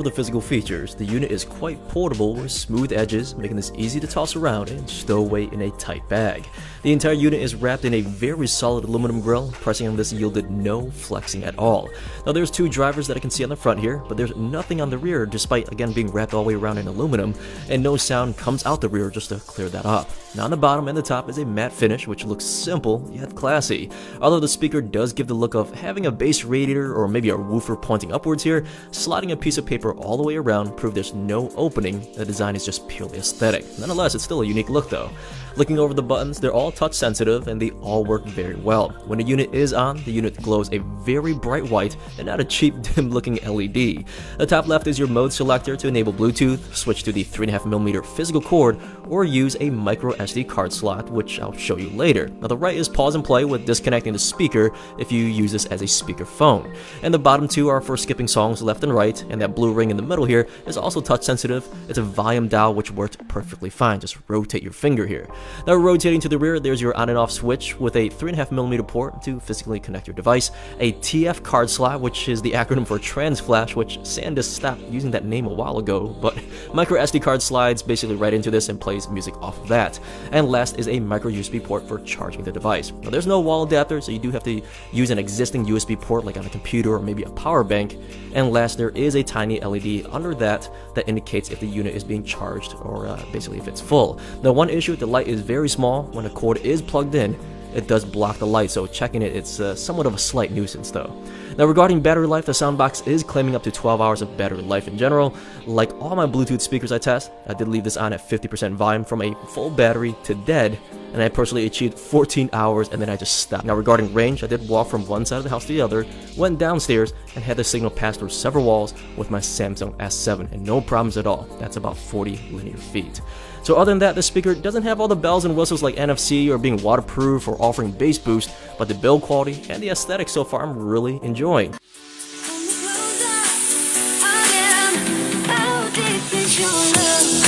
over the physical features, the unit is quite portable with smooth edges, making this easy to toss around and stow away in a tight bag. The entire unit is wrapped in a very solid aluminum grille. Pressing on this yielded no flexing at all. Now there's two drivers that I can see on the front here, but there's nothing on the rear despite again being wrapped all the way around in aluminum, and no sound comes out the rear just to clear that up. Now on the bottom and the top is a matte finish which looks simple yet classy. Although the speaker does give the look of having a bass radiator or maybe a woofer pointing upwards here, sliding a piece of paper all the way around proved there's no opening. The design is just purely aesthetic. Nonetheless, it's still a unique look though. Looking over the buttons, they're all touch sensitive and they all work very well. When the unit is on, the unit glows a very bright white and not a cheap dim looking LED. The top left is your mode selector to enable Bluetooth, switch to the 3.5mm physical cord, or use a micro SD card slot, which I'll show you later. Now the right is pause and play with disconnecting the speaker if you use this as a speaker phone. And the bottom two are for skipping songs left and right, and that blue ring in the middle here is also touch sensitive. It's a volume dial which works perfectly fine. Just rotate your finger here. Now rotating to the rear, there's your on and off switch with a 3.5mm port to physically connect your device, a TF card slot, which is the acronym for trans flash, which SanDisk stopped using that name a while ago, but micro SD card slides basically right into this and plays music off of that. And last is a micro USB port for charging the device. Now there's no wall adapter, so you do have to use an existing USB port like on a computer or maybe a power bank. And last, there is a tiny LED under that indicates if the unit is being charged or basically if it's full. Now one issue, the light is very small. When the cord is plugged in, it does block the light, so checking it, it's somewhat of a slight nuisance though. Now regarding battery life, the soundbox is claiming up to 12 hours of battery life in general. Like all my Bluetooth speakers I test, I did leave this on at 50% volume from a full battery to dead, and I personally achieved 14 hours and then I just stopped. Now regarding range, I did walk from one side of the house to the other, went downstairs, and had the signal pass through several walls with my Samsung S7, and no problems at all. That's about 40 linear feet. So other than that, the speaker doesn't have all the bells and whistles like NFC or being waterproof or offering bass boost, but the build quality and the aesthetics so far I'm really enjoying. How deep is your love?